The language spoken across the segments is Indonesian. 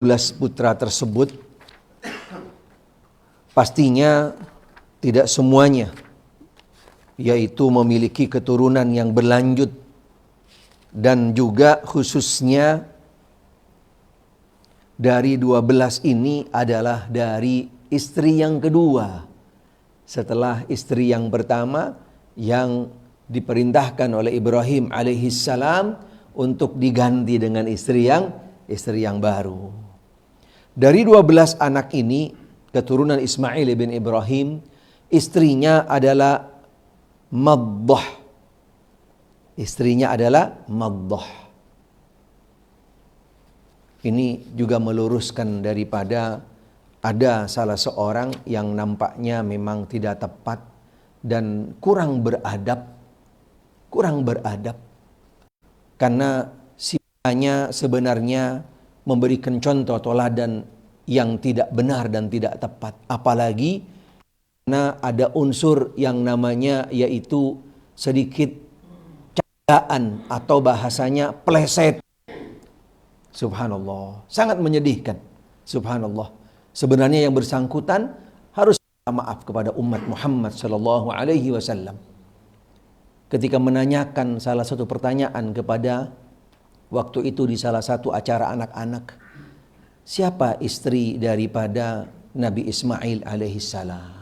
12 putra tersebut pastinya tidak semuanya yaitu memiliki keturunan yang berlanjut, dan juga khususnya dari 12 ini adalah dari istri yang kedua setelah istri yang pertama yang diperintahkan oleh Ibrahim alaihissalam untuk diganti dengan istri yang baru. Dari 12 anak ini, keturunan Ismail bin Ibrahim, istrinya adalah Maddah. Istrinya adalah Maddah. Ini juga meluruskan daripada ada salah seorang yang nampaknya memang tidak tepat dan kurang beradab. Karena sifatnya sebenarnya memberikan contoh teladan yang tidak benar dan tidak tepat. Apalagi karena ada unsur yang namanya yaitu sedikit candaan atau bahasanya pleset. Subhanallah, sangat menyedihkan. Subhanallah. Sebenarnya yang bersangkutan harus minta maaf kepada umat Muhammad sallallahu alaihi wasallam. Ketika menanyakan salah satu pertanyaan kepada waktu itu di salah satu acara anak-anak, siapa istri daripada Nabi Ismail alaihissalam?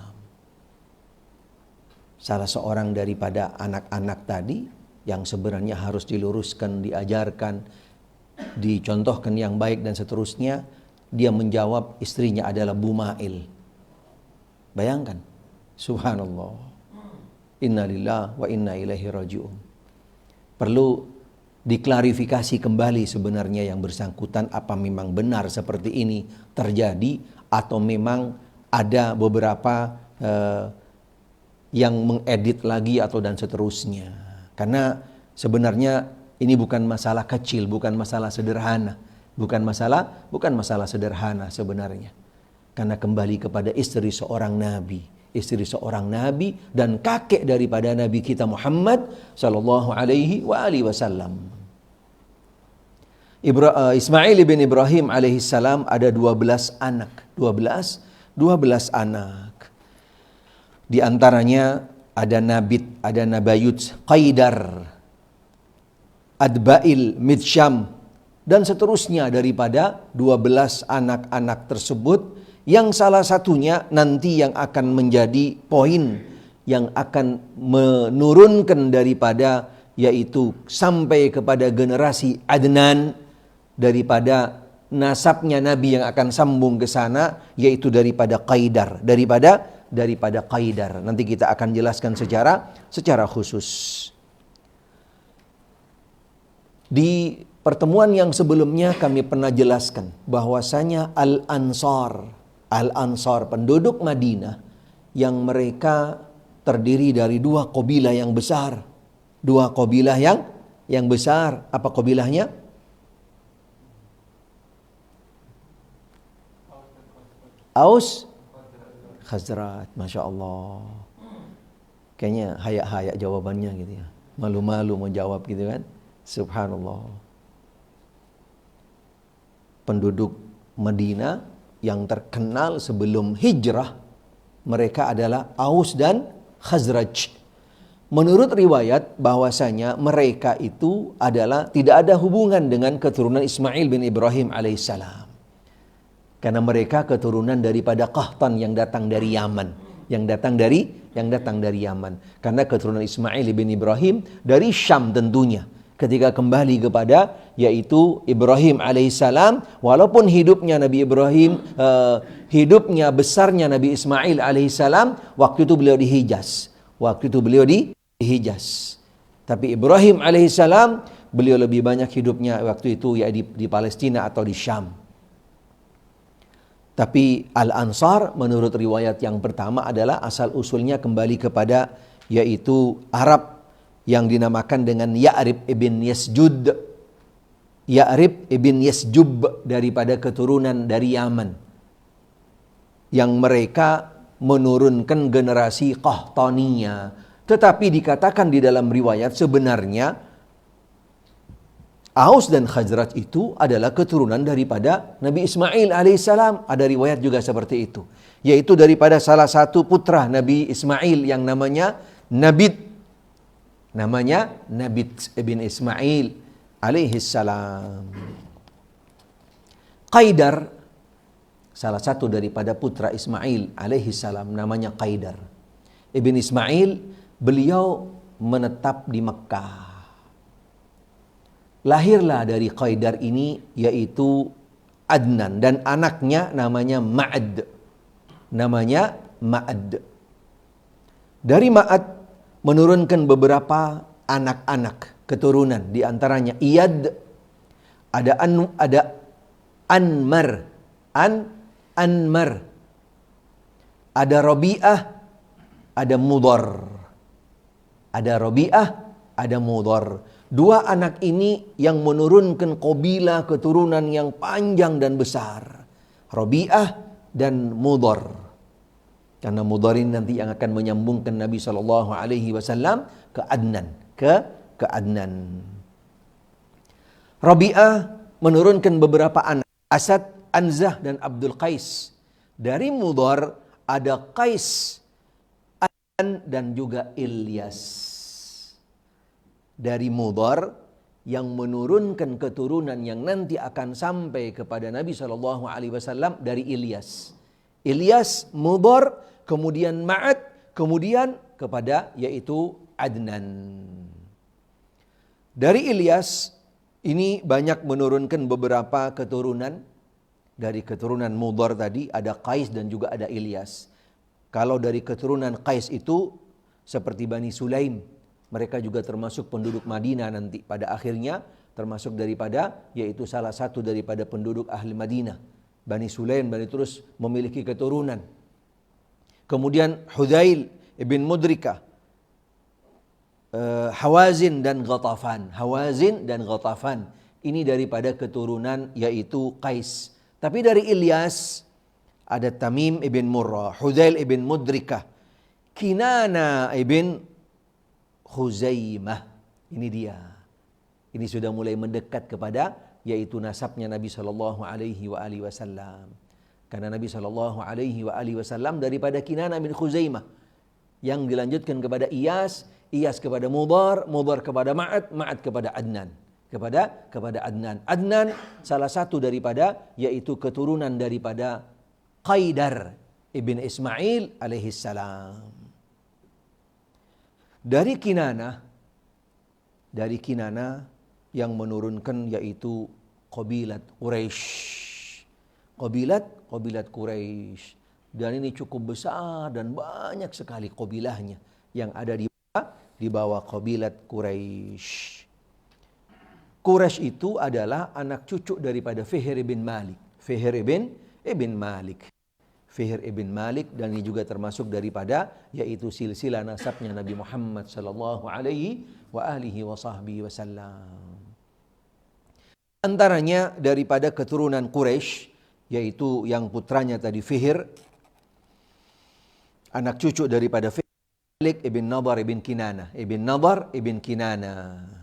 Salah seorang daripada anak-anak tadi yang sebenarnya harus diluruskan, diajarkan, dicontohkan yang baik dan seterusnya, dia menjawab istrinya adalah Bumail. Bayangkan, subhanallah. Inna lillahi wa inna ilaihi raji'un. Perlu diklarifikasi kembali sebenarnya yang bersangkutan, apa memang benar seperti ini terjadi atau memang ada beberapa yang mengedit lagi atau dan seterusnya. Karena sebenarnya ini bukan masalah kecil, bukan masalah sederhana, bukan masalah sederhana sebenarnya. Karena kembali kepada istri seorang nabi dan kakek daripada nabi kita Muhammad sallallahu alaihi wasallam. Ismail bin Ibrahim alaihissalam ada 12 anak. 12 anak. Di antaranya ada Nabit, ada Nabayut, Qaidar, Adbail, Midsyam, dan seterusnya daripada 12 anak-anak tersebut, yang salah satunya nanti yang akan menjadi poin yang akan menurunkan daripada yaitu sampai kepada generasi Adnan, daripada nasabnya Nabi yang akan sambung ke sana, yaitu daripada Qaidar, daripada Qaidar. Nanti kita akan jelaskan secara khusus. Di pertemuan yang sebelumnya kami pernah jelaskan bahwasanya Al-Ansar penduduk Madinah yang mereka terdiri dari 2 kabilah yang besar. 2 kabilah yang besar. Apa kabilahnya? Aus, Khazraj, Masya Allah. Kayaknya hayak-hayak jawabannya gitu ya. Malu-malu mau jawab gitu kan. Subhanallah. Penduduk Madinah yang terkenal sebelum hijrah, mereka adalah Aus dan Khazraj. Menurut riwayat bahwasanya mereka itu adalah tidak ada hubungan dengan keturunan Ismail bin Ibrahim alaihissalam. Karena mereka keturunan daripada Qahtan yang datang dari Yaman, yang datang dari Yaman. Karena keturunan Ismail bin Ibrahim dari Syam tentunya. Ketika kembali kepada yaitu Ibrahim alaihissalam, walaupun hidupnya Nabi Ibrahim, hidupnya besarnya Nabi Ismail alaihissalam, waktu itu beliau di Hijaz. Tapi Ibrahim alaihissalam, beliau lebih banyak hidupnya waktu itu ya di Palestina atau di Syam. Tapi Al-Ansar menurut riwayat yang pertama adalah asal usulnya kembali kepada yaitu Arab yang dinamakan dengan Ya'rib ibn Yasjud. Ya'rib ibn Yasjub daripada keturunan dari Yaman. Yang mereka menurunkan generasi Qahtaniyah. Tetapi dikatakan di dalam riwayat sebenarnya Aus dan Khazraj itu adalah keturunan daripada Nabi Ismail alaihissalam. Ada riwayat juga seperti itu. Yaitu daripada salah satu putra Nabi Ismail yang namanya Nabit. Namanya Nabit ibn Ismail alaihissalam. Qaidar, salah satu daripada putra Ismail alaihissalam, namanya Qaidar. Ibn Ismail, beliau menetap di Mekkah. Lahirlah dari Qaidar ini yaitu Adnan dan anaknya namanya Ma'ad. Namanya Ma'ad. Dari Ma'ad menurunkan beberapa anak-anak keturunan, di antaranya Iyad, ada Anmar, Anmar, ada Rabi'ah, ada Mudhar. Ada Rabi'ah, ada Mudhar. Dua anak ini yang menurunkan kabilah keturunan yang panjang dan besar. Rabi'ah dan Mudhar. Karena Mudhar ini nanti yang akan menyambungkan Nabi SAW ke Adnan. Ke Adnan. Rabi'ah menurunkan beberapa anak. Asad, Anzah, dan Abdul Qais. Dari Mudhar ada Qais, Adnan, dan juga Ilyas. Dari Mudhar yang menurunkan keturunan yang nanti akan sampai kepada Nabi SAW dari Ilyas. Ilyas, Mudhar, kemudian Ma'ad, kemudian kepada yaitu Adnan. Dari Ilyas ini banyak menurunkan beberapa keturunan. Dari keturunan Mudhar tadi ada Qais dan juga ada Ilyas. Kalau dari keturunan Qais itu seperti Bani Sulaim, mereka juga termasuk penduduk Madinah nanti pada akhirnya, termasuk daripada yaitu salah satu daripada penduduk ahli Madinah. Bani Sulaim, Bani terus memiliki keturunan. Kemudian Hudzail ibn Mudrikah, Hawazin dan Ghatafan. Hawazin dan Ghatafan ini daripada keturunan yaitu Qais. Tapi dari Ilyas ada Tamim ibn Murrah, Hudzail ibn Mudrikah, Kinana ibn Khuzaimah. Ini dia. Ini sudah mulai mendekat kepada yaitu nasabnya Nabi SAW. Karena Nabi SAW daripada Kinana bin Khuzaimah, yang dilanjutkan kepada Iyas, Iyas kepada Mudhar, Mudhar kepada Ma'ad, Ma'ad kepada Adnan. Kepada Adnan. Adnan salah satu daripada yaitu keturunan daripada Qaidar ibn Ismail alaihissalam. Dari Kinana yang menurunkan yaitu qabilat Quraisy. Qabilat Quraisy. Dan ini cukup besar dan banyak sekali qabilahnya yang ada di bawah qabilat Quraisy. Quraisy itu adalah anak cucu daripada Fihr ibn Malik. Fihr ibn Malik. Fihr ibn Malik, dan ini juga termasuk daripada yaitu silsilah nasabnya Nabi Muhammad sallallahu alaihi wa alihi wa sahbihi wasallam. Antaranya daripada keturunan Quraisy yaitu yang putranya tadi Fihr, anak cucu daripada Fihr, Malik ibn Nadar ibn Kinana.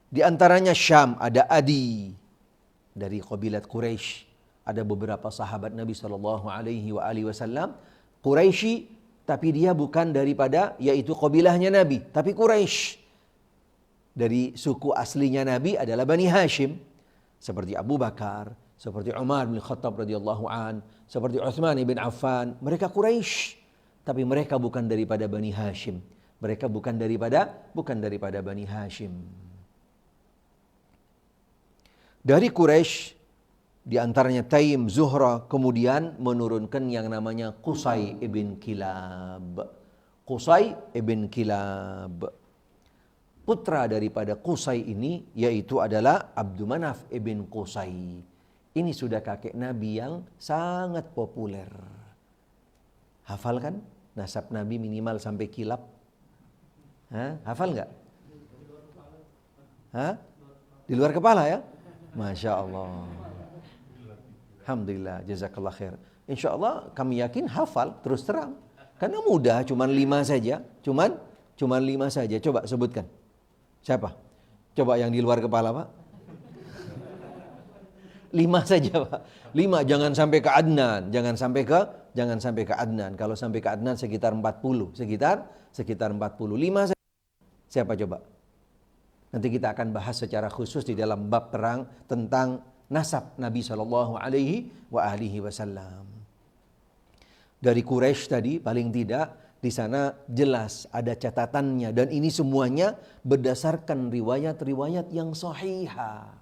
Di antaranya Syam ada Adi dari qabilat Quraisy. Ada beberapa sahabat Nabi SAW Quraisy, tapi dia bukan daripada yaitu qabilahnya Nabi, tapi Quraisy. Dari suku aslinya Nabi adalah Bani Hashim, seperti Abu Bakar, seperti Umar bin Khattab radhiyallahu an, seperti Utsman bin Affan. Mereka Quraisy, tapi mereka bukan daripada Bani Hashim. Mereka bukan daripada Bani Hashim. Dari Quraisy di antaranya Taim, Zuhra, kemudian menurunkan yang namanya Qusay ibn Kilab. Qusay ibn Kilab. Putra daripada Qusay ini yaitu adalah Abdul Manaf ibn Qusay. Ini sudah kakek Nabi yang sangat populer. Hafal kan? Nasab Nabi minimal sampai Kilab. Hafal nggak? Di luar kepala ya? Masya Allah. Alhamdulillah, jazakallah khair. Insya Allah kami yakin hafal terus terang. Karena mudah, cuman 5 saja. Cuman 5 saja. Coba sebutkan. Siapa? Coba yang di luar kepala Pak. 5 saja Pak. 5, jangan sampai ke Adnan, jangan sampai ke Adnan. Kalau sampai ke Adnan sekitar 40, sekitar 40. 5 saja. Siapa coba? Nanti kita akan bahas secara khusus di dalam bab perang tentang nasab Nabi Shallallahu Alaihi Wasallam. Dari Quraisy tadi paling tidak di sana jelas ada catatannya, dan ini semuanya berdasarkan riwayat-riwayat yang sahihah.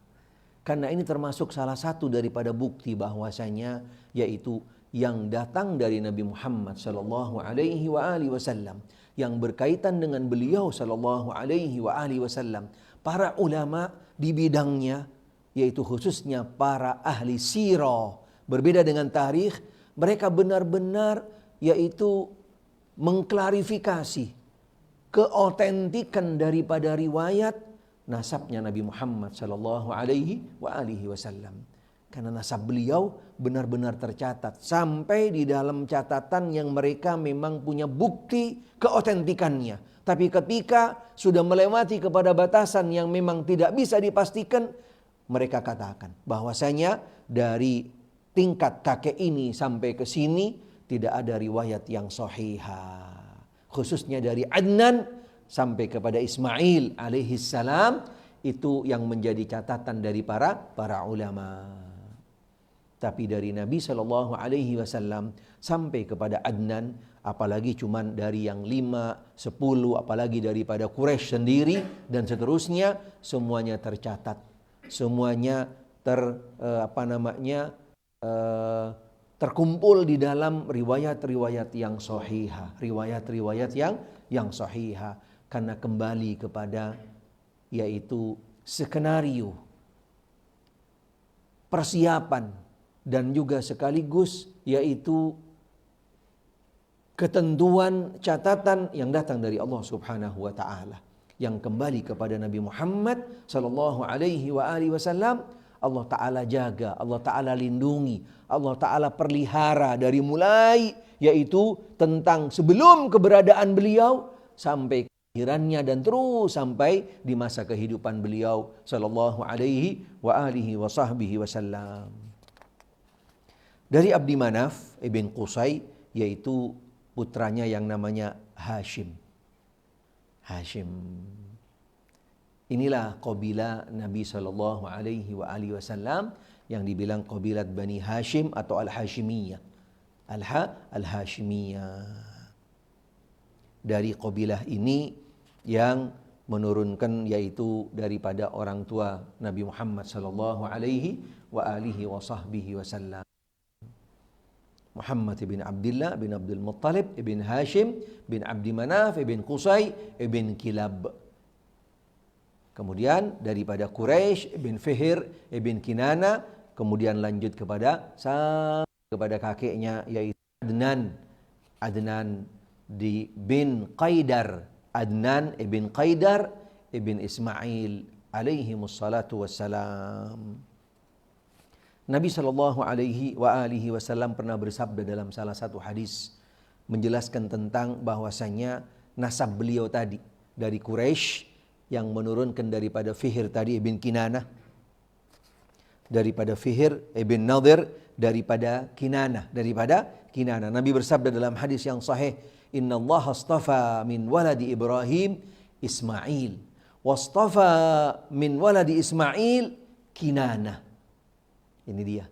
Karena ini termasuk salah satu daripada bukti bahwasanya yaitu yang datang dari Nabi Muhammad Shallallahu Alaihi Wasallam yang berkaitan dengan beliau Shallallahu Alaihi Wasallam. Para ulama di bidangnya, yaitu khususnya para ahli sirah, berbeda dengan tarikh, mereka benar-benar yaitu mengklarifikasi keotentikan daripada riwayat nasabnya Nabi Muhammad Sallallahu Alaihi Wasallam. Karena nasab beliau benar-benar tercatat sampai di dalam catatan yang mereka memang punya bukti keotentikannya. Tapi ketika sudah melewati kepada batasan yang memang tidak bisa dipastikan, mereka katakan bahwasanya dari tingkat kakek ini sampai ke sini tidak ada riwayat yang sahihah. Khususnya dari Adnan sampai kepada Ismail alaihissalam, itu yang menjadi catatan dari para ulama. Tapi dari Nabi Shallallahu Alaihi Wasallam sampai kepada Adnan, apalagi cuman dari yang 5, 10, apalagi daripada Quraisy sendiri dan seterusnya, semuanya tercatat, semuanya terkumpul di dalam riwayat-riwayat yang sahihah, riwayat-riwayat yang sahihah. Karena kembali kepada yaitu skenario, persiapan, dan juga sekaligus yaitu ketentuan catatan yang datang dari Allah Subhanahu wa taala, yang kembali kepada Nabi Muhammad sallallahu alaihi wasallam. Allah taala jaga, Allah taala lindungi, Allah taala pelihara dari mulai yaitu tentang sebelum keberadaan beliau sampai kelahirannya dan terus sampai di masa kehidupan beliau sallallahu alaihi wasallam. Dari Abdi Manaf ibn Qusay, yaitu putranya yang namanya Hashim. Inilah qabilah Nabi sallallahu alaihi wasallam yang dibilang qabilat Bani Hashim atau Al-Hashimiyah. Al-Hashimiyah. Dari qabilah ini yang menurunkan yaitu daripada orang tua Nabi Muhammad sallallahu alaihi wasallam. Muhammad bin Abdullah bin Abdul Muttalib ibn Hashim bin Abdi Manaf ibn Qusay ibn Kilab. Kemudian daripada Quraisy ibn Fihr ibn Kinana, kemudian lanjut kepada kakeknya yaitu Adnan bin Qaidar, Adnan ibn Qaidar ibn Ismail alaihi wassalatu wassalam. Nabi Shallallahu Alaihi Wasallam pernah bersabda dalam salah satu hadis menjelaskan tentang bahwasanya nasab beliau tadi dari Quraisy yang menurunkan daripada Fihr tadi ibn Kinanah, daripada Fihr ibn Nadir, daripada Kinanah. Nabi bersabda dalam hadis yang sahih, Inna Allah astafa min waladi Ibrahim Ismail, wastafa min waladi Ismail Kinanah. Ini dia.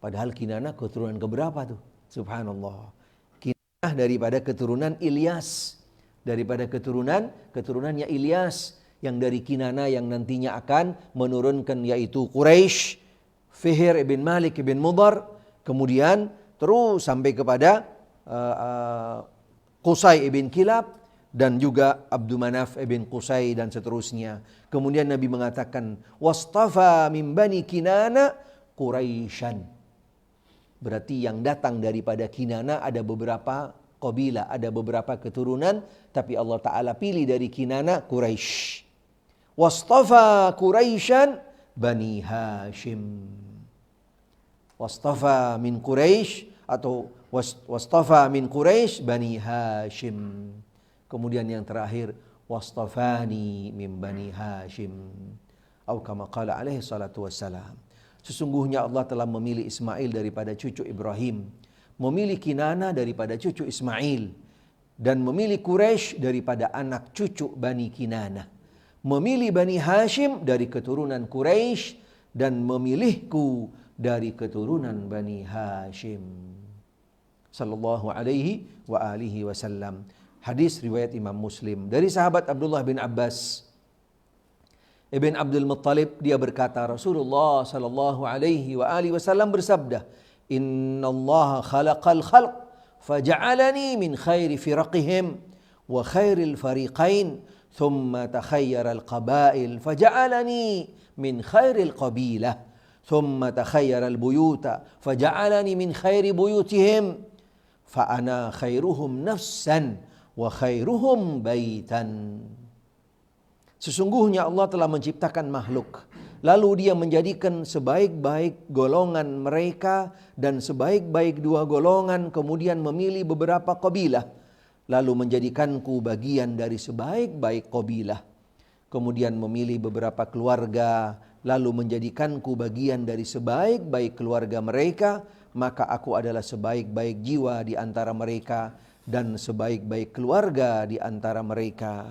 Padahal Kinanah keturunan keberapa tuh? Subhanallah. Kinanah daripada keturunan Ilyas. Daripada keturunannya Ilyas. Yang dari Kinanah yang nantinya akan menurunkan yaitu Quraisy, Fihr ibn Malik ibn Mudar. Kemudian terus sampai kepada Qusay ibn Kilab. Dan juga Abdu Manaf ibn Qusay dan seterusnya. Kemudian Nabi mengatakan, Wastafa min bani Kinana Quraisyan. Berarti yang datang daripada Kinana ada beberapa qabilah, ada beberapa keturunan, tapi Allah Ta'ala pilih dari Kinana Quraisy. Wastafa Quraisyan Bani Hashim. Wastafa min Quraisy atau wastafa min Quraisy Bani Hashim. Kemudian yang terakhir, wastafani min bani Hashim. Atau kama qala alaihi salatu wassalam. Sesungguhnya Allah telah memilih Ismail daripada cucu Ibrahim, memilih Kinana daripada cucu Ismail, dan memilih Quraisy daripada anak cucu Bani Kinana, memilih Bani Hashim dari keturunan Quraisy, dan memilihku dari keturunan Bani Hashim. Sallallahu alaihi wa alihi wasallam. Hadis riwayat Imam Muslim. Dari sahabat Abdullah bin Abbas Ibn Abdul Muttalib, dia berkata, Rasulullah sallallahu alaihi wa alihi wasallam bersabda, Innallaha khalaqal khalq faja'alani min khairi firaqihim wa khairil fariqain thumma takhayyara al-qabail faja'alani min khairil qabilah thumma takhayyara al-buyuta faja'alani min khairi buyutihim fa ana khairuhum nafsan wa khairuhum baitan. Sesungguhnya Allah telah menciptakan makhluk, lalu Dia menjadikan sebaik-baik golongan mereka dan sebaik-baik dua golongan, kemudian memilih beberapa kabilah, lalu menjadikanku bagian dari sebaik-baik kabilah, kemudian memilih beberapa keluarga, lalu menjadikanku bagian dari sebaik-baik keluarga mereka, maka aku adalah sebaik-baik jiwa di antara mereka dan sebaik-baik keluarga di antara mereka.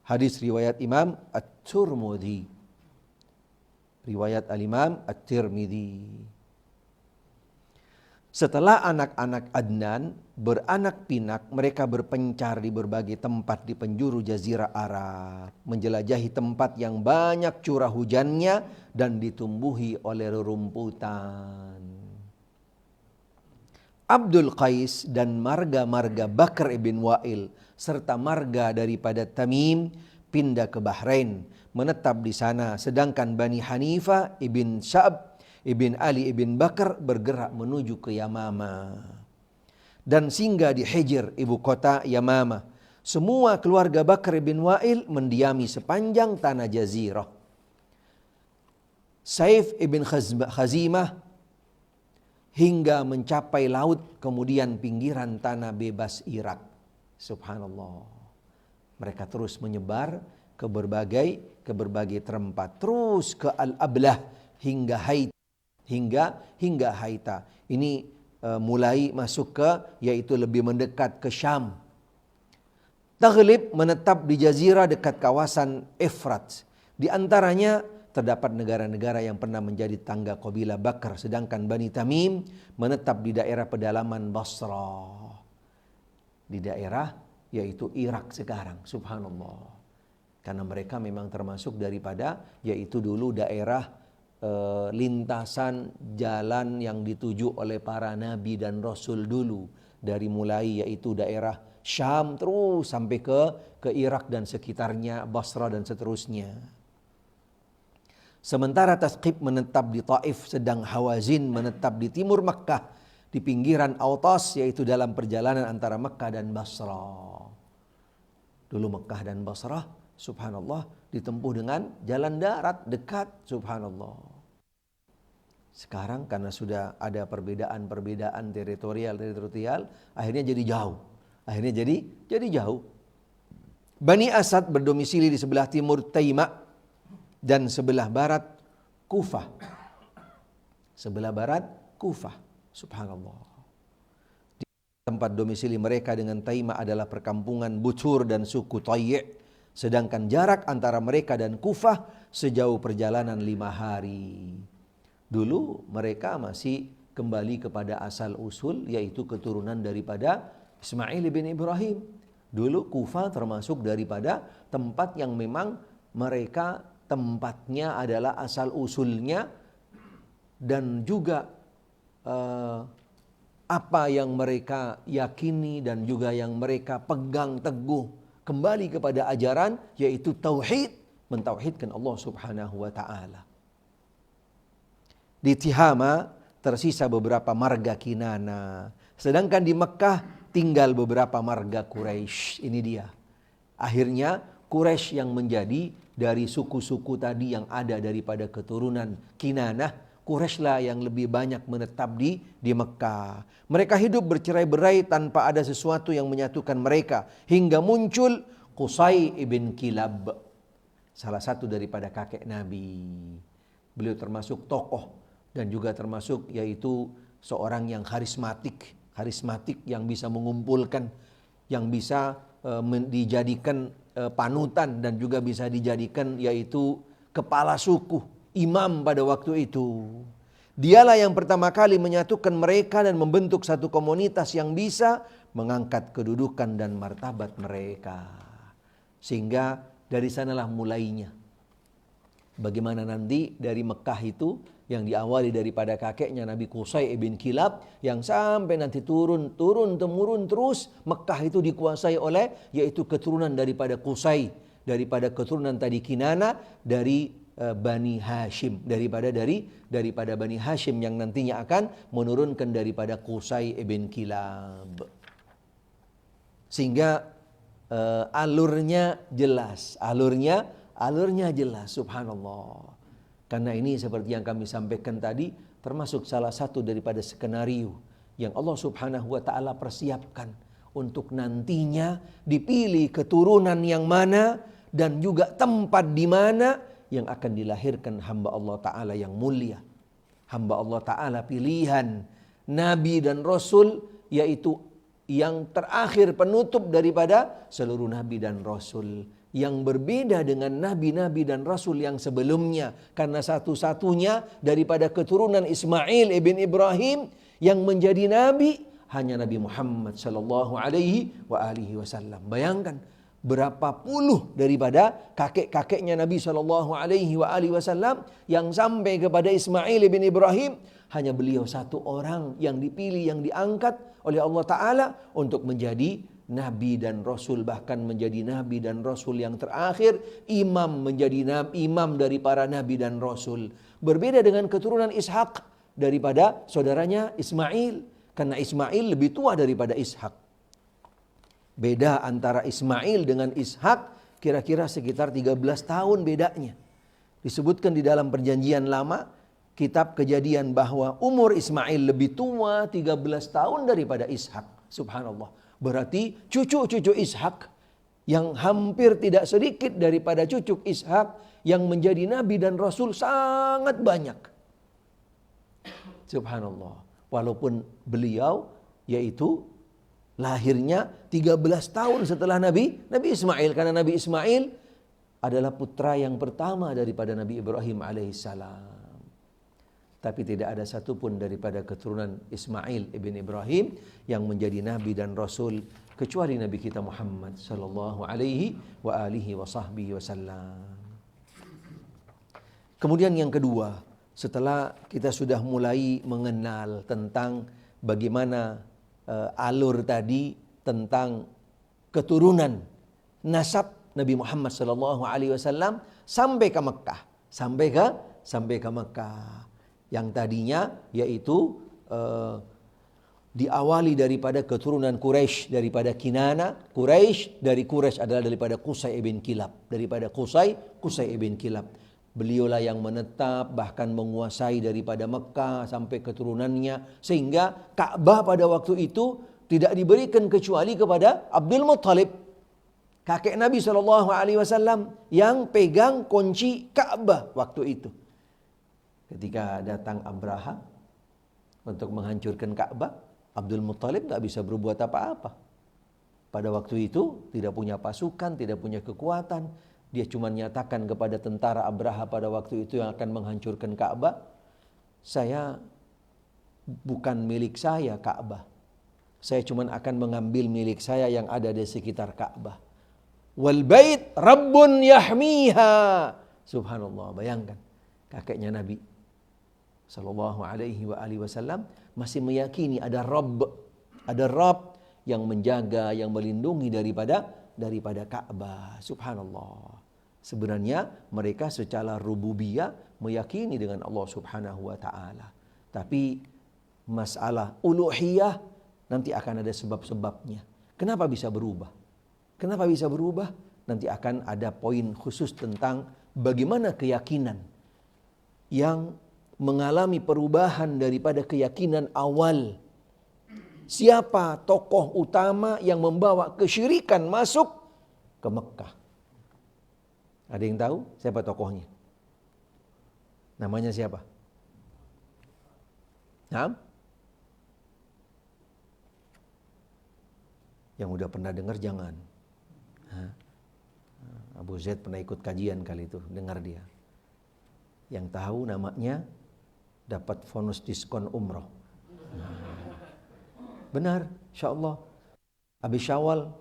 Hadis riwayat Imam At-Tirmidzi. Riwayat Al-Imam At-Tirmidzi. Setelah anak-anak Adnan beranak pinak, mereka berpencar di berbagai tempat di penjuru Jazirah Arab, menjelajahi tempat yang banyak curah hujannya dan ditumbuhi oleh rerumputan. Abdul Qais dan marga-marga Bakr ibn Wa'il serta marga daripada Tamim pindah ke Bahrain, menetap di sana, sedangkan Bani Hanifah ibn Sya'b ibn Ali ibn Bakr bergerak menuju ke Yamama dan singgah di Hijr, ibu kota Yamama. Semua keluarga Bakr ibn Wa'il mendiami sepanjang tanah jazirah. Saif ibn Khazimah hingga mencapai laut, kemudian pinggiran tanah bebas Irak. Subhanallah. Mereka terus menyebar ke berbagai tempat, terus ke Al-Ablah hingga Haita. Ini mulai masuk ke, yaitu lebih mendekat ke Syam. Taghlib menetap di jazirah dekat kawasan Efrat. Di antaranya terdapat negara-negara yang pernah menjadi tangga kabilah Bakar, sedangkan Bani Tamim menetap di daerah pedalaman Basra, di daerah yaitu Irak sekarang. Subhanallah. Karena mereka memang termasuk daripada, yaitu dulu daerah lintasan jalan yang dituju oleh para nabi dan rasul dulu, dari mulai yaitu daerah Syam terus sampai ke Irak dan sekitarnya, Basra dan seterusnya. Sementara Tasqib menetap di Taif, sedang Hawazin menetap di timur Makkah, di pinggiran Autas, yaitu dalam perjalanan antara Makkah dan Basra. Dulu Makkah dan Basrah, subhanallah, ditempuh dengan jalan darat dekat, subhanallah. Sekarang karena sudah ada perbedaan teritorial, akhirnya jadi jauh. Bani Asad berdomisili di sebelah timur Taima dan sebelah barat Kufah. Subhanallah. Tempat domisili mereka dengan Taima adalah perkampungan Butur dan suku Tayy'. Sedangkan jarak antara mereka dan Kufah sejauh perjalanan 5 hari. Dulu mereka masih kembali kepada asal usul, yaitu keturunan daripada Ismail bin Ibrahim. Dulu Kufah termasuk daripada tempat yang memang mereka tempatnya adalah asal usulnya, dan juga apa yang mereka yakini dan juga yang mereka pegang teguh kembali kepada ajaran, yaitu tauhid, mentauhidkan Allah Subhanahu wa taala. Di Tihama tersisa beberapa marga Kinana, sedangkan di Mekah tinggal beberapa marga Quraisy. Ini dia. Akhirnya Quraisy yang menjadi dari suku-suku tadi yang ada daripada keturunan Kinanah, Quraisy yang lebih banyak menetap di Mekah. Mereka hidup bercerai-berai tanpa ada sesuatu yang menyatukan mereka, hingga muncul Qusay ibn Kilab, salah satu daripada kakek Nabi. Beliau termasuk tokoh dan juga termasuk yaitu seorang yang karismatik yang bisa mengumpulkan, yang bisa dijadikan panutan dan juga bisa dijadikan yaitu kepala suku, imam pada waktu itu. Dialah yang pertama kali menyatukan mereka dan membentuk satu komunitas yang bisa mengangkat kedudukan dan martabat mereka. Sehingga dari sanalah mulainya. Bagaimana nanti dari Mekah itu yang diawali daripada kakeknya Nabi Qusay ibn Kilab yang sampai nanti turun temurun terus Mekah itu dikuasai oleh yaitu keturunan daripada Qusay, daripada keturunan tadi Kinana dari Bani Hashim, daripada Bani Hashim yang nantinya akan menurunkan daripada Qusay ibn Kilab. Sehingga alurnya jelas, subhanallah. Karena ini seperti yang kami sampaikan tadi termasuk salah satu daripada skenario yang Allah Subhanahu wa taala persiapkan untuk nantinya dipilih keturunan yang mana dan juga tempat di mana yang akan dilahirkan hamba Allah Ta'ala yang mulia. Hamba Allah Ta'ala pilihan Nabi dan Rasul, yaitu yang terakhir penutup daripada seluruh Nabi dan Rasul. Yang berbeda dengan Nabi-Nabi dan Rasul yang sebelumnya. Karena satu-satunya daripada keturunan Ismail ibn Ibrahim yang menjadi Nabi hanya Nabi Muhammad sallallahu alaihi wasallam. Bayangkan berapa puluh daripada kakek-kakeknya Nabi sallallahu alaihi wasallam yang sampai kepada Ismail bin Ibrahim hanya beliau satu orang yang dipilih, yang diangkat oleh Allah Ta'ala untuk menjadi Nabi dan Rasul, bahkan menjadi Nabi dan Rasul yang terakhir, imam, menjadi imam dari para Nabi dan Rasul. Berbeda dengan keturunan Ishak daripada saudaranya Ismail, karena Ismail lebih tua daripada Ishak. Beda antara Ismail dengan Ishak kira-kira sekitar 13 tahun bedanya. Disebutkan di dalam perjanjian lama, kitab Kejadian bahwa umur Ismail lebih tua 13 tahun daripada Ishak. Subhanallah. Berarti cucu-cucu Ishak yang hampir tidak sedikit daripada cucu Ishak yang menjadi Nabi dan Rasul sangat banyak. Subhanallah. Walaupun beliau yaitu lahirnya 13 tahun setelah Nabi Ismail. Karena Nabi Ismail adalah putra yang pertama daripada Nabi Ibrahim alaihissalam. Tapi tidak ada satupun daripada keturunan Ismail ibn Ibrahim yang menjadi Nabi dan Rasul kecuali Nabi kita Muhammad sallallahu alaihi wa alihi wa sahbihi wasallam. Kemudian yang kedua, setelah kita sudah mulai mengenal tentang bagaimana alur tadi tentang keturunan nasab Nabi Muhammad sallallahu alaihi wasallam sampai ke Mekah, sampai ke Mekah. Yang tadinya yaitu diawali daripada keturunan Quraisy, daripada Kinana, Quraisy, dari Quraisy adalah daripada Qusay ibn Kilab, daripada Qusay ibn Kilab. Beliaulah yang menetap bahkan menguasai daripada Mekah sampai keturunannya, sehingga Ka'bah pada waktu itu tidak diberikan kecuali kepada Abdul Muttalib, kakek Nabi SAW, yang pegang kunci Ka'bah waktu itu. Ketika datang Abraha untuk menghancurkan Ka'bah, Abdul Muttalib tidak bisa berbuat apa-apa. Pada waktu itu tidak punya pasukan, tidak punya kekuatan. Dia cuma nyatakan kepada tentara Abraha pada waktu itu yang akan menghancurkan Ka'bah, saya bukan milik saya Ka'bah. Saya cuma akan mengambil milik saya yang ada di sekitar Ka'bah. Wal bait rabbun yahmiha. Subhanallah, bayangkan kakeknya Nabi sallallahu alaihi wasallam masih meyakini ada Rabb yang menjaga, yang melindungi daripada Ka'bah. Subhanallah. Sebenarnya mereka secara rububiyah meyakini dengan Allah Subhanahu wa taala. Tapi masalah uluhiyah nanti akan ada sebab-sebabnya. Kenapa bisa berubah? Nanti akan ada poin khusus tentang bagaimana keyakinan yang mengalami perubahan daripada keyakinan awal. Siapa tokoh utama yang membawa kesyirikan masuk ke Mekah. Ada yang tahu siapa tokohnya? Namanya siapa? Nah? Yang udah pernah dengar jangan. Abu Zaid pernah ikut kajian kali itu, dengar dia. Yang tahu namanya dapat bonus diskon umroh. Benar, insyaAllah. Habis Syawal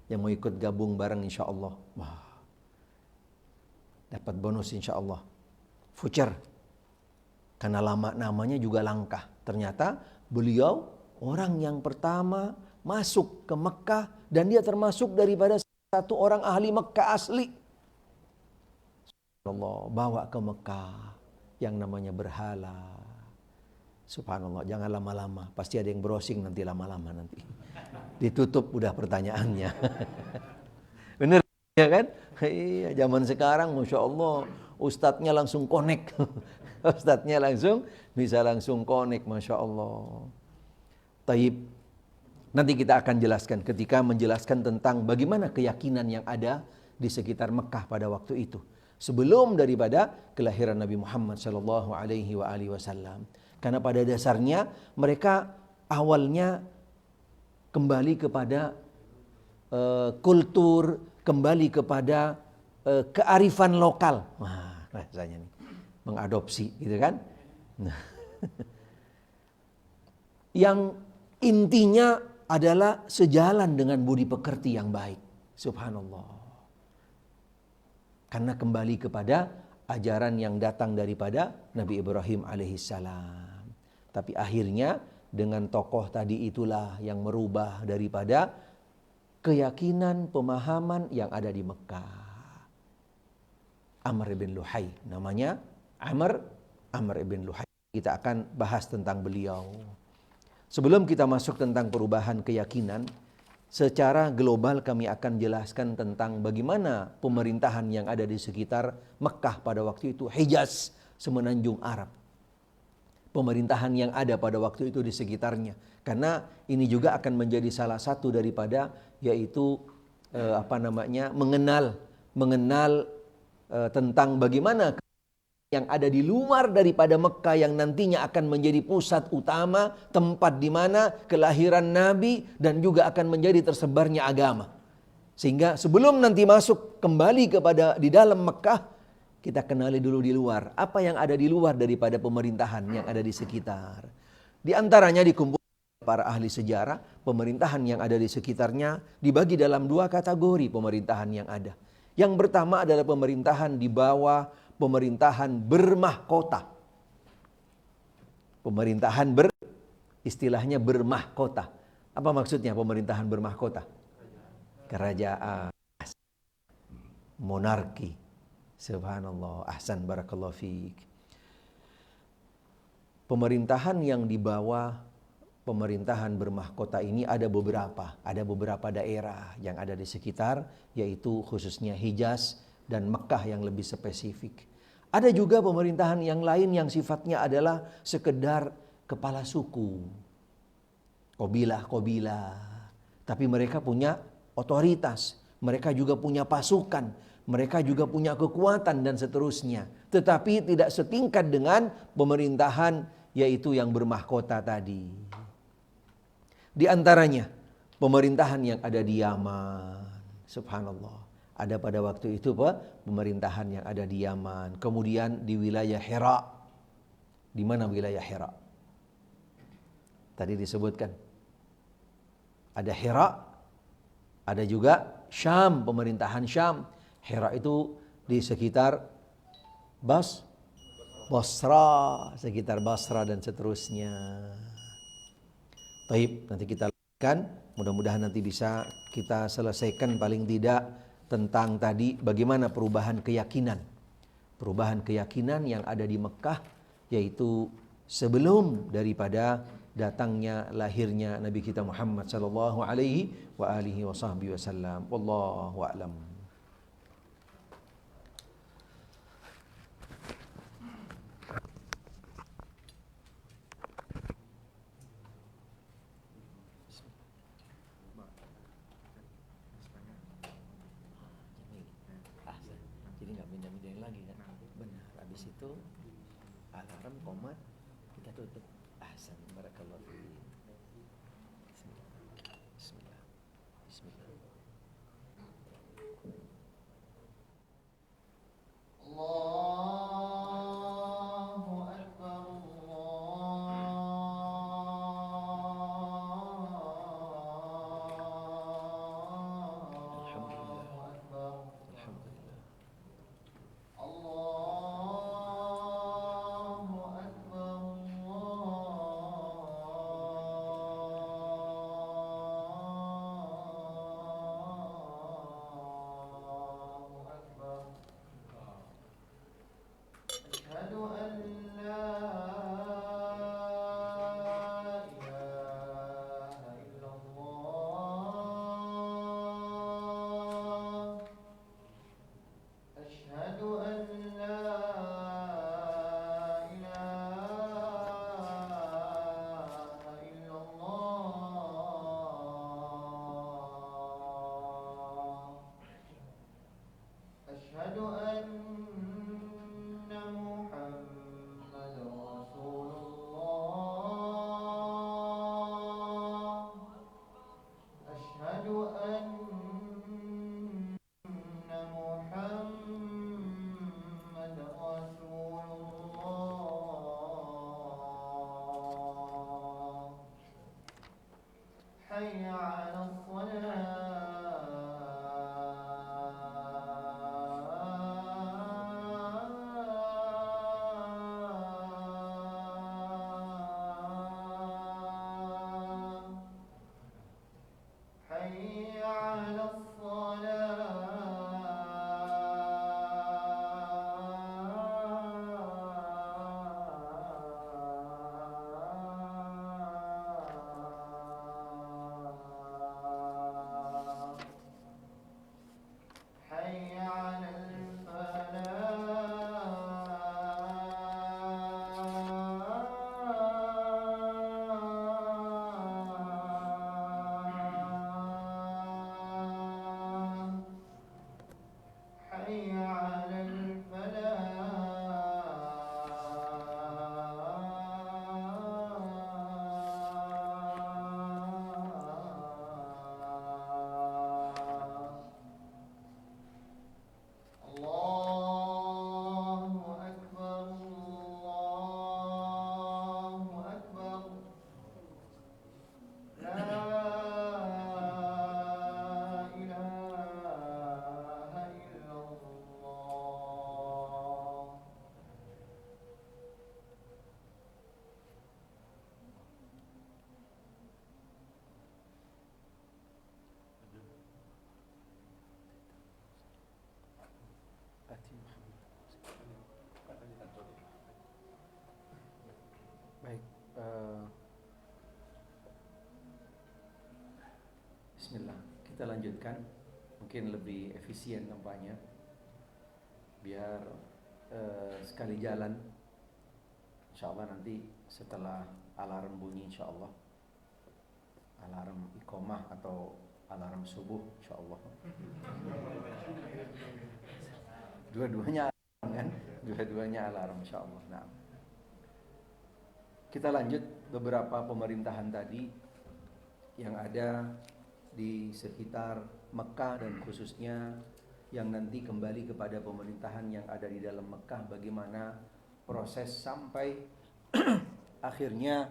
yang mau ikut gabung bareng insyaAllah. Wah, dapat bonus insyaAllah. Voucher. Karena lama namanya juga langka. Ternyata beliau orang yang pertama masuk ke Mekah dan dia termasuk daripada satu orang ahli Mekah asli. Allah bawa ke Mekah yang namanya berhala. Subhanallah, jangan lama-lama. Pasti ada yang browsing nanti lama-lama nanti. Ditutup udah pertanyaannya. Bener ya kan? Iya, zaman sekarang Masya Allah ustadznya langsung connect. Ustadznya bisa langsung connect, Masya Allah. Taib. Nanti kita akan jelaskan ketika menjelaskan tentang bagaimana keyakinan yang ada di sekitar Mekah pada waktu itu. Sebelum daripada kelahiran Nabi Muhammad SAW. Karena pada dasarnya mereka awalnya kembali kepada kultur, kembali kepada kearifan lokal. Wah, rasanya nih mengadopsi, gitu kan? Nah. Yang intinya adalah sejalan dengan budi pekerti yang baik. Subhanallah. Karena kembali kepada ajaran yang datang daripada Nabi Ibrahim alaihissalam. Tapi akhirnya dengan tokoh tadi itulah yang merubah daripada keyakinan, pemahaman yang ada di Mekah. Amr ibn Luhai namanya. Amr ibn Luhai. Kita akan bahas tentang beliau. Sebelum kita masuk tentang perubahan keyakinan, secara global kami akan jelaskan tentang bagaimana pemerintahan yang ada di sekitar Mekah pada waktu itu, Hijaz, semenanjung Arab. Pemerintahan yang ada pada waktu itu di sekitarnya. Karena ini juga akan menjadi salah satu daripada yaitu mengenal tentang bagaimana yang ada di luar daripada Mekah yang nantinya akan menjadi pusat utama, tempat di mana kelahiran Nabi dan juga akan menjadi tersebarnya agama. Sehingga sebelum nanti masuk kembali kepada di dalam Mekah, kita kenali dulu di luar. Apa yang ada di luar daripada pemerintahan yang ada di sekitar. Di antaranya dikumpulkan para ahli sejarah, pemerintahan yang ada di sekitarnya dibagi dalam dua kategori pemerintahan yang ada. Yang pertama adalah pemerintahan di bawah pemerintahan bermahkota. Pemerintahan istilahnya bermahkota. Apa maksudnya pemerintahan bermahkota? Kerajaan, monarki. Subhanallah, ahsan barakallahu fiik. Pemerintahan yang di bawah pemerintahan bermahkota ini ada beberapa daerah yang ada di sekitar, yaitu khususnya Hijaz dan Mekah yang lebih spesifik. Ada juga pemerintahan yang lain yang sifatnya adalah sekedar kepala suku, kabilah. Tapi mereka punya otoritas, mereka juga punya pasukan, mereka juga punya kekuatan dan seterusnya. Tetapi tidak setingkat dengan pemerintahan yaitu yang bermahkota tadi. Di antaranya pemerintahan yang ada di Yaman, subhanallah. Ada pada waktu itu pemerintahan yang ada di Yaman. Kemudian di wilayah Hira. Di mana wilayah Hira? Tadi disebutkan. Ada Hira. Ada juga Syam, pemerintahan Syam. Hira itu di sekitar Basra. Sekitar Basra dan seterusnya. Taib, nanti kita lakukan. Mudah-mudahan nanti bisa kita selesaikan paling tidak tentang tadi bagaimana perubahan keyakinan. Perubahan keyakinan yang ada di Mekah, yaitu sebelum daripada datangnya lahirnya Nabi kita Muhammad sallallahu alaihi wa alihi wasallam. Wallahu a'lam. Baik, Bismillah, kita lanjutkan. Mungkin lebih efisien nampaknya, biar sekali jalan. InsyaAllah nanti setelah alarm bunyi, InsyaAllah alarm iqamah atau alarm subuh, InsyaAllah dua-duanya alarm kan? Dua-duanya alarm, InsyaAllah. Nah, kita lanjut beberapa pemerintahan tadi yang ada di sekitar Mekah, dan khususnya yang nanti kembali kepada pemerintahan yang ada di dalam Mekah. Bagaimana proses sampai akhirnya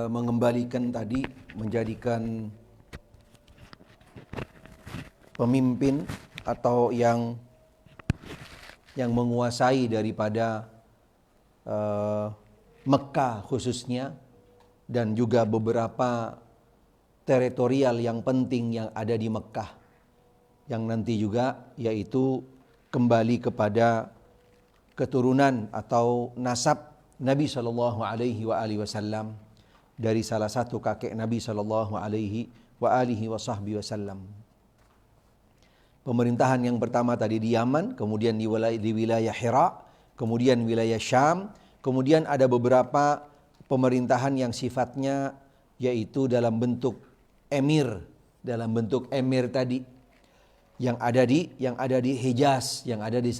mengembalikan tadi, menjadikan pemimpin atau yang menguasai daripada Mekah khususnya, dan juga beberapa teritorial yang penting yang ada di Mekah, yang nanti juga yaitu kembali kepada keturunan atau nasab Nabi sallallahu alaihi wasallam, dari salah satu kakek Nabi sallallahu alaihi wasallam. Pemerintahan yang pertama tadi di Yaman, kemudian di wilayah Hira, kemudian wilayah Syam, kemudian ada beberapa pemerintahan yang sifatnya yaitu dalam bentuk emir tadi, yang ada di Hijaz, yang ada di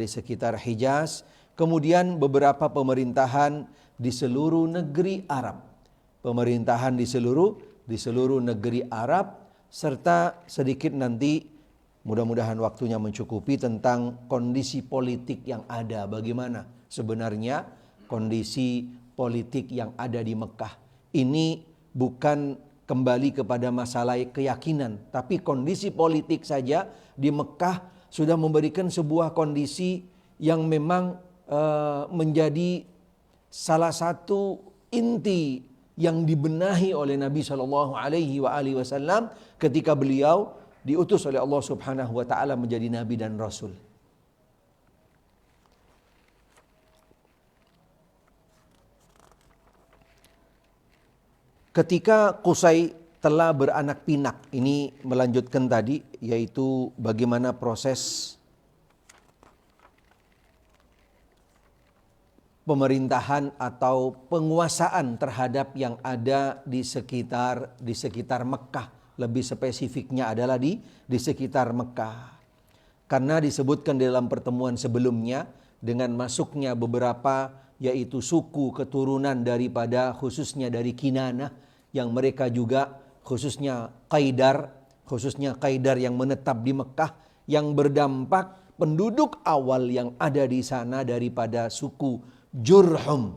sekitar Hijaz. Kemudian beberapa pemerintahan di seluruh negeri Arab, serta sedikit nanti, mudah-mudahan waktunya mencukupi, tentang kondisi politik yang ada. Bagaimana sebenarnya kondisi politik yang ada di Mekah. Ini bukan kembali kepada masalah keyakinan, tapi kondisi politik saja di Mekah sudah memberikan sebuah kondisi yang memang menjadi salah satu inti yang dibenahi oleh Nabi sallallahu alaihi wasallam ketika beliau diutus oleh Allah Subhanahu wa taala menjadi nabi dan rasul. Ketika Qusay telah beranak pinak, ini melanjutkan tadi, yaitu bagaimana proses pemerintahan atau penguasaan terhadap yang ada di sekitar Mekah. Lebih spesifiknya adalah di sekitar Mekah. Karena disebutkan dalam pertemuan sebelumnya, dengan masuknya beberapa yaitu suku keturunan daripada khususnya dari Kinanah, yang mereka juga khususnya Qaidar yang menetap di Mekah, yang berdampak penduduk awal yang ada di sana daripada suku Jurhum,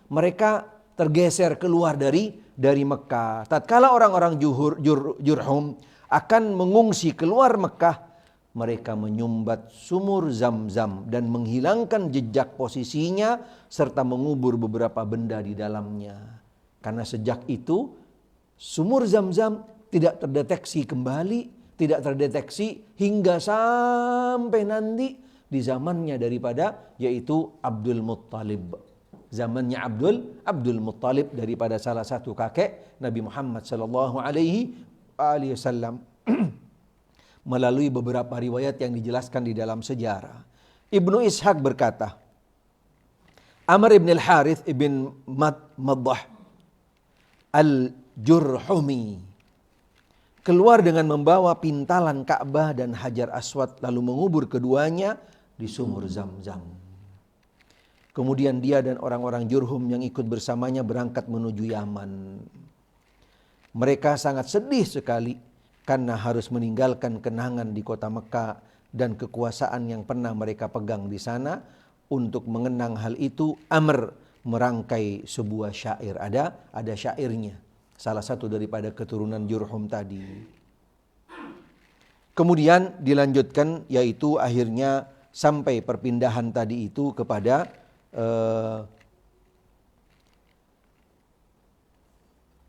mereka tergeser keluar dari Mekah. Tatkala orang-orang Jurhum akan mengungsi keluar Mekah, mereka menyumbat sumur Zam-Zam dan menghilangkan jejak posisinya serta mengubur beberapa benda di dalamnya. Karena sejak itu sumur Zam-Zam tidak terdeteksi kembali, tidak terdeteksi hingga sampai nanti di zamannya daripada yaitu Abdul Muttalib. Zamannya Abdul Muttalib, daripada salah satu kakek Nabi Muhammad sallallahu alaihi wasallam. Melalui beberapa riwayat yang dijelaskan di dalam sejarah. Ibnu Ishaq berkata, Amr ibn al-Harith ibn Maddah al-Jurhumi keluar dengan membawa pintalan Ka'bah dan Hajar Aswad, lalu mengubur keduanya di sumur Zam-Zam. Kemudian dia dan orang-orang Jurhum yang ikut bersamanya berangkat menuju Yaman. Mereka sangat sedih sekali karena harus meninggalkan kenangan di kota Mekah dan kekuasaan yang pernah mereka pegang di sana. Untuk mengenang hal itu, Amr merangkai sebuah syair. Ada syairnya, salah satu daripada keturunan Jurhum tadi. Kemudian dilanjutkan, yaitu akhirnya sampai perpindahan tadi itu kepada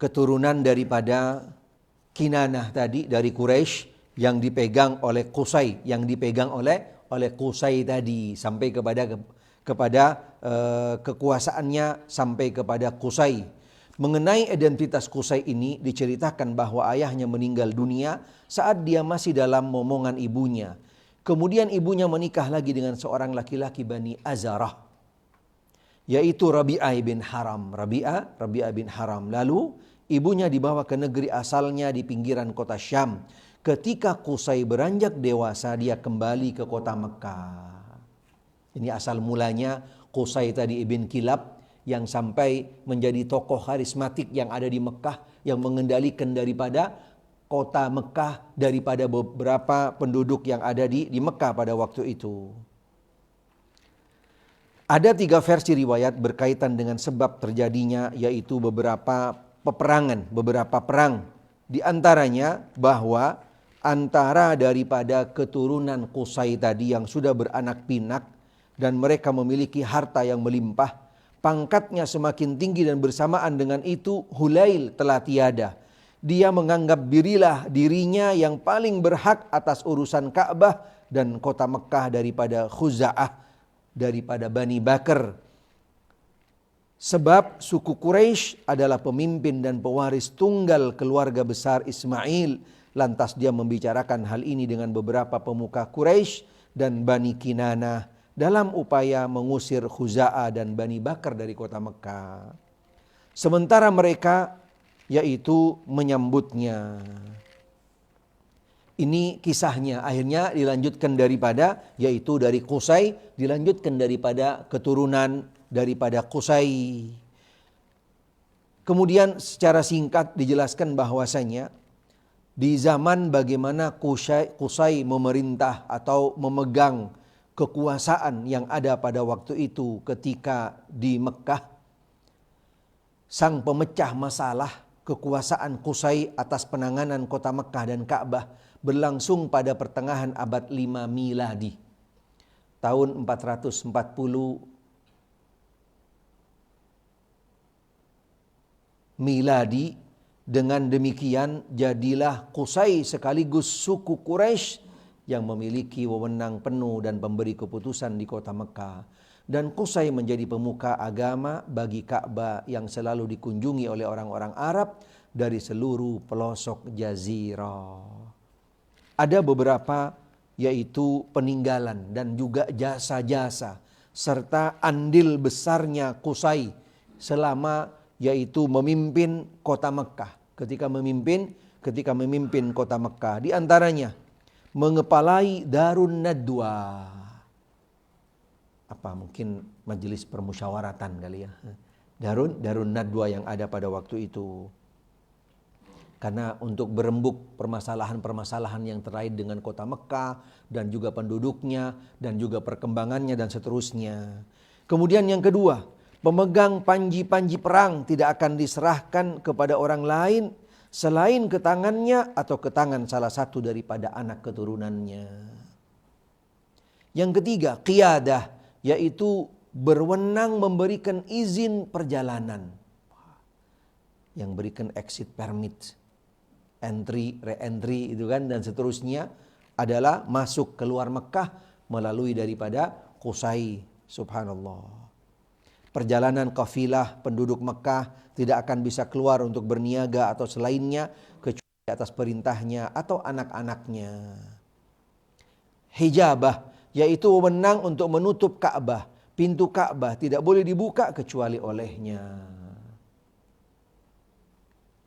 keturunan daripada Kinanah tadi, dari Quraisy, yang dipegang oleh Qusay, yang dipegang oleh oleh Qusay tadi sampai kekuasaannya sampai kepada Qusay. Mengenai identitas Qusay ini diceritakan bahwa ayahnya meninggal dunia saat dia masih dalam momongan ibunya. Kemudian ibunya menikah lagi dengan seorang laki-laki Bani Azarah, yaitu Rabi'ah bin Haram. Rabi'ah bin Haram. Lalu ibunya dibawa ke negeri asalnya di pinggiran kota Syam. Ketika Qusay beranjak dewasa, dia kembali ke kota Mekah. Ini asal mulanya Qusay tadi ibn Kilab yang sampai menjadi tokoh karismatik yang ada di Mekah, yang mengendalikan daripada kota Mekah, daripada beberapa penduduk yang ada di Mekah pada waktu itu. Ada 3 versi riwayat berkaitan dengan sebab terjadinya, yaitu beberapa peperangan, beberapa perang. Di antaranya bahwa antara daripada keturunan Qusay tadi yang sudah beranak pinak dan mereka memiliki harta yang melimpah, pangkatnya semakin tinggi dan bersamaan dengan itu Hulail telah tiada. Dia menganggap dirinya yang paling berhak atas urusan Ka'bah dan kota Mekah daripada Khuza'ah, daripada Bani Bakar. Sebab suku Quraisy adalah pemimpin dan pewaris tunggal keluarga besar Ismail. Lantas dia membicarakan hal ini dengan beberapa pemuka Quraisy dan Bani Kinanah dalam upaya mengusir Khuza'ah dan Bani Bakar dari kota Mekah. Sementara mereka yaitu menyambutnya. Ini kisahnya, akhirnya dilanjutkan daripada, yaitu dari Qusay, dilanjutkan daripada keturunan daripada Qusay. Kemudian secara singkat dijelaskan bahwasanya di zaman bagaimana Qusay memerintah atau memegang kekuasaan yang ada pada waktu itu ketika di Mekah, sang pemecah masalah kekuasaan Qusay atas penanganan kota Mekah dan Ka'bah berlangsung pada pertengahan abad 5 miladi. Tahun 440 miladi. Dengan demikian jadilah Qusay sekaligus suku Quraisy yang memiliki wewenang penuh dan pemberi keputusan di kota Mekah. Dan Qusay menjadi pemuka agama bagi Ka'bah yang selalu dikunjungi oleh orang-orang Arab dari seluruh pelosok jazirah. Ada beberapa yaitu peninggalan dan juga jasa-jasa serta andil besarnya Qusay selama yaitu memimpin kota Mekah. Ketika memimpin kota Mekah, di antaranya mengepalai Darun Nadwa. Apa mungkin majelis permusyawaratan kali ya. Darun Nadwa yang ada pada waktu itu. Karena untuk berembuk permasalahan-permasalahan yang terkait dengan kota Mekah dan juga penduduknya dan juga perkembangannya dan seterusnya. Kemudian yang kedua, pemegang panji-panji perang tidak akan diserahkan kepada orang lain selain ke tangannya atau ke tangan salah satu daripada anak keturunannya. Yang ketiga, qiyadah, yaitu berwenang memberikan izin perjalanan. Yang berikan exit permit, entry, re-entry itu kan, dan seterusnya adalah masuk keluar Mekah melalui daripada Qusay. Subhanallah. Perjalanan kafilah penduduk Mekah tidak akan bisa keluar untuk berniaga atau selainnya kecuali atas perintahnya atau anak-anaknya. Hijabah, yaitu wewenang untuk menutup Ka'bah. Pintu Ka'bah tidak boleh dibuka kecuali olehnya.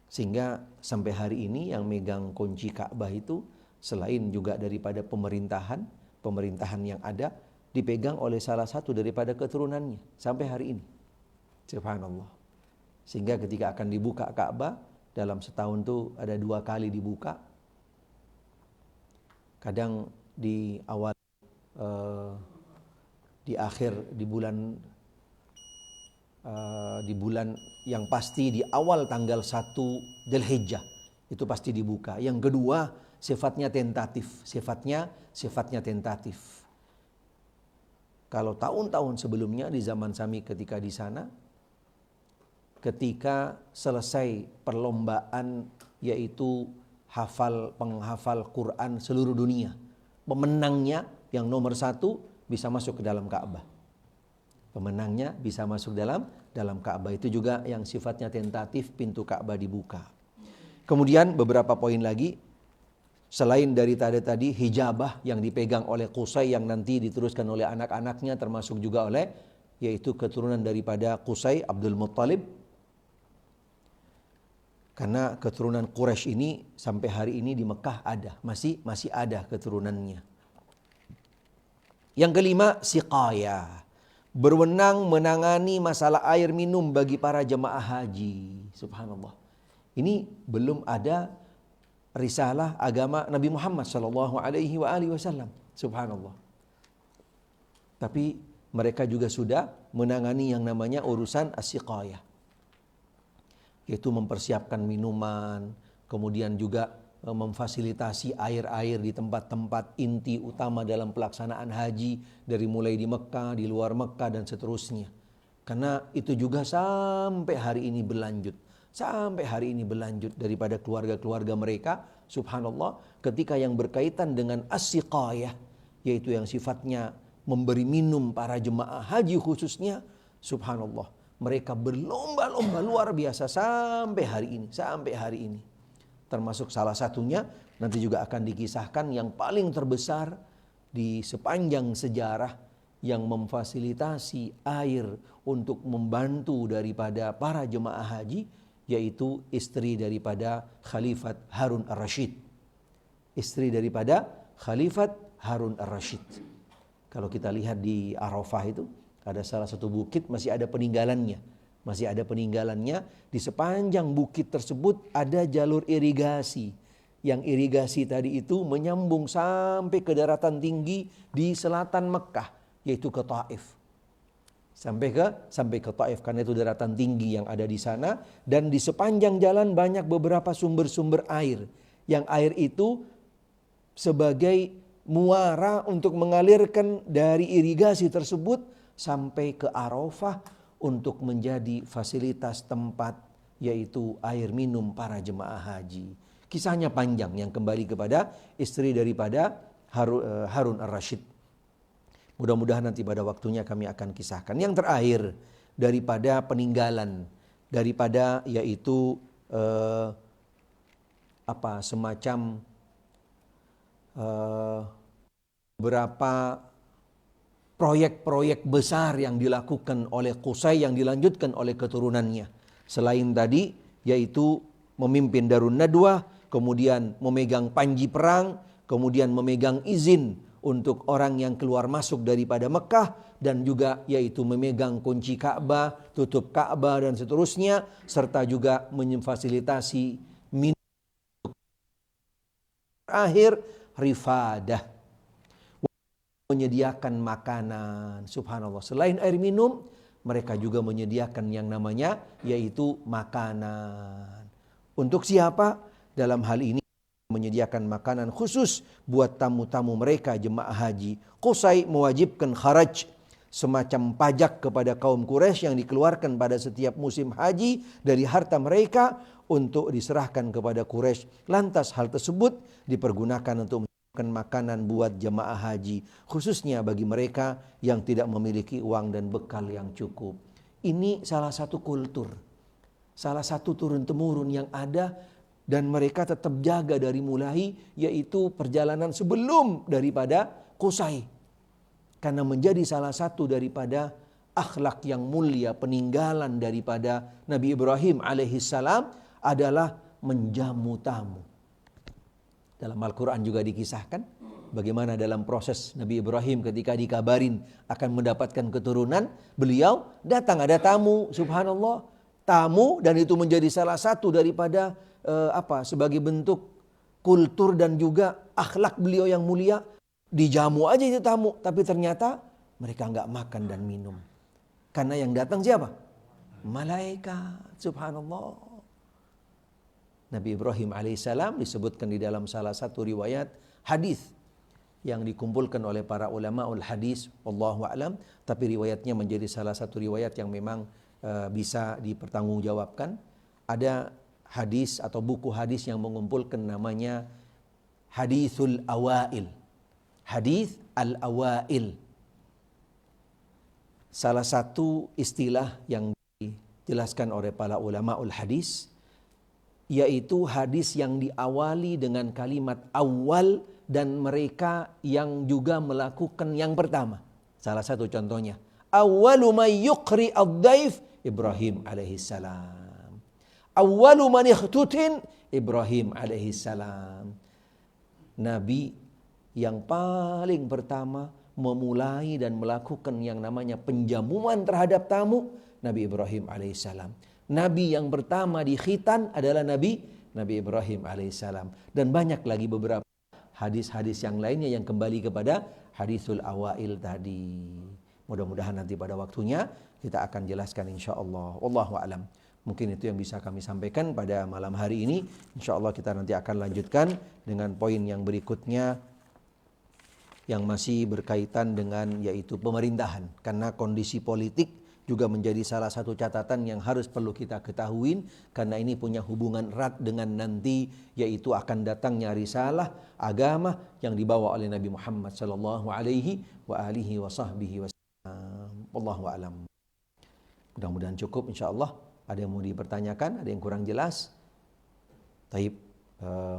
Sehingga sampai hari ini yang megang kunci Ka'bah itu selain juga daripada pemerintahan yang ada dipegang oleh salah satu daripada keturunannya sampai hari ini. Subhanallah. Sehingga ketika akan dibuka Ka'bah dalam setahun tuh ada 2 kali dibuka. Kadang di awal di akhir di bulan yang pasti di awal tanggal 1 Dzulhijjah itu pasti dibuka. Yang kedua sifatnya tentatif, sifatnya tentatif. Kalau tahun-tahun sebelumnya di zaman Sami ketika di sana, ketika selesai perlombaan yaitu penghafal Quran seluruh dunia, pemenangnya yang nomor 1 bisa masuk ke dalam Ka'bah. Pemenangnya bisa masuk dalam Ka'bah. Itu juga yang sifatnya tentatif, pintu Ka'bah dibuka. Kemudian beberapa poin lagi. Selain dari tadi hijabah yang dipegang oleh Qusay yang nanti diteruskan oleh anak-anaknya, termasuk juga oleh yaitu keturunan daripada Qusay Abdul Muttalib. Karena keturunan Quraisy ini sampai hari ini di Mekah ada, masih ada keturunannya. Yang kelima, siqaya. Berwenang menangani masalah air minum bagi para jemaah haji. Subhanallah. Ini belum ada risalah agama Nabi Muhammad sallallahu alaihi wasallam. Subhanallah. Tapi mereka juga sudah menangani yang namanya urusan as-siqayah, yaitu mempersiapkan minuman, kemudian juga memfasilitasi air-air di tempat-tempat inti utama dalam pelaksanaan haji, dari mulai di Mekah, di luar Mekah dan seterusnya. Karena itu juga sampai hari ini berlanjut. Sampai hari ini berlanjut daripada keluarga-keluarga mereka. Subhanallah, ketika yang berkaitan dengan as-siqayah, yaitu yang sifatnya memberi minum para jemaah haji khususnya, subhanallah, mereka berlomba-lomba luar biasa sampai hari ini. Termasuk salah satunya nanti juga akan dikisahkan yang paling terbesar di sepanjang sejarah yang memfasilitasi air untuk membantu daripada para jemaah haji, yaitu istri daripada Khalifat Harun ar-Rasyid. Istri daripada Khalifat Harun ar-Rasyid. Kalau kita lihat di Arafah itu ada salah satu bukit masih ada peninggalannya. Di sepanjang bukit tersebut ada jalur irigasi. Yang irigasi tadi itu menyambung sampai ke daratan tinggi di selatan Mekah, yaitu ke Taif. Sampai ke Taif, karena itu daratan tinggi yang ada di sana. Dan di sepanjang jalan banyak beberapa sumber-sumber air. Yang air itu sebagai muara untuk mengalirkan dari irigasi tersebut sampai ke Arafah untuk menjadi fasilitas tempat, yaitu air minum para jemaah haji. Kisahnya panjang yang kembali kepada istri daripada Harun ar-Rasyid. Mudah-mudahan nanti pada waktunya kami akan kisahkan. Yang terakhir daripada peninggalan, daripada yaitu semacam berapa proyek-proyek besar yang dilakukan oleh Qusay yang dilanjutkan oleh keturunannya. Selain tadi yaitu memimpin Darun Nadwah, kemudian memegang panji perang, kemudian memegang izin untuk orang yang keluar masuk daripada Mekah, dan juga yaitu memegang kunci Ka'bah, tutup Ka'bah dan seterusnya, serta juga memfasilitasi minum. Terakhir, rifadah, menyediakan makanan. Subhanallah, selain air minum, mereka juga menyediakan yang namanya yaitu makanan. Untuk siapa? Dalam hal ini menyediakan makanan khusus buat tamu-tamu mereka jemaah haji. Qusay mewajibkan kharaj, semacam pajak kepada kaum Quraisy yang dikeluarkan pada setiap musim haji dari harta mereka untuk diserahkan kepada Quraisy. Lantas hal tersebut dipergunakan untuk makanan buat jemaah haji, khususnya bagi mereka yang tidak memiliki uang dan bekal yang cukup. Ini salah satu kultur, salah satu turun-temurun yang ada, dan mereka tetap jaga dari mulai, yaitu perjalanan sebelum daripada Qusay. Karena menjadi salah satu daripada akhlak yang mulia, peninggalan daripada Nabi Ibrahim alaihissalam adalah menjamu tamu. Dalam Al-Quran juga dikisahkan bagaimana dalam proses Nabi Ibrahim ketika dikabarin akan mendapatkan keturunan, beliau datang, ada tamu, subhanallah, tamu, dan itu menjadi salah satu daripada sebagai bentuk kultur dan juga akhlak beliau yang mulia. Dijamu aja itu tamu, tapi ternyata mereka enggak makan dan minum. Karena yang datang siapa? Malaikat, subhanallah. Nabi Ibrahim alaihissalam disebutkan di dalam salah satu riwayat hadis yang dikumpulkan oleh para ulamaul hadis, wallahu a'lam, tapi riwayatnya menjadi salah satu riwayat yang memang bisa dipertanggungjawabkan. Ada hadis atau buku hadis yang mengumpulkan namanya Hadithul Awail. Hadis al-awail. Salah satu istilah yang dijelaskan oleh para ulamaul hadis, yaitu hadis yang diawali dengan kalimat awal dan mereka yang juga melakukan yang pertama. Salah satu contohnya, awwalu man yuqri ad-daif Ibrahim alaihissalam. Awwalu man ikhtutin Ibrahim alaihissalam. Nabi yang paling pertama memulai dan melakukan yang namanya penjamuan terhadap tamu, Nabi Ibrahim alaihissalam. Nabi yang pertama di khitan adalah Nabi Ibrahim alaihissalam. Dan banyak lagi beberapa hadis-hadis yang lainnya yang kembali kepada hadisul awail tadi. Mudah-mudahan nanti pada waktunya kita akan jelaskan insyaAllah. Wallahu a'lam. Mungkin itu yang bisa kami sampaikan pada malam hari ini. InsyaAllah kita nanti akan lanjutkan dengan poin yang berikutnya, yang masih berkaitan dengan yaitu pemerintahan. Karena kondisi politik juga menjadi salah satu catatan yang harus perlu kita ketahui, karena ini punya hubungan erat dengan nanti yaitu akan datangnya risalah agama yang dibawa oleh Nabi Muhammad sallallahu alaihi wa alihi wa sahbihi wasallam. Wallahu a'lam. Mudah-mudahan cukup insyaallah. Ada yang mau dipertanyakan, ada yang kurang jelas? Taib.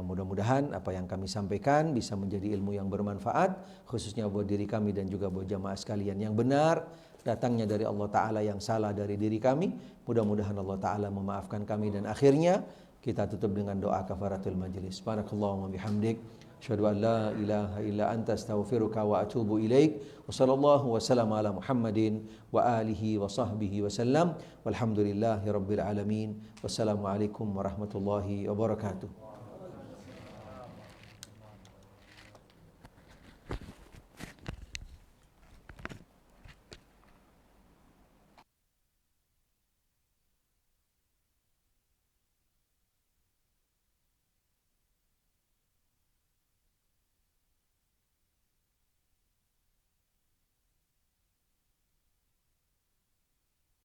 Mudah-mudahan apa yang kami sampaikan bisa menjadi ilmu yang bermanfaat, khususnya buat diri kami dan juga buat jamaah sekalian. Yang benar datangnya dari Allah Ta'ala, yang salah dari diri kami. Mudah-mudahan Allah Ta'ala memaafkan kami. Dan akhirnya kita tutup dengan doa kafaratul majlis. Barakallahu wa bihamdik, asyhadu an la ilaha illa anta astaghfiruka wa atubu ilaik. Wa sallallahu wa sallam ala Muhammadin wa alihi wa sahbihi wa sallam. Walhamdulillahi rabbil alamin. Wassalamualaikum warahmatullahi wabarakatuh.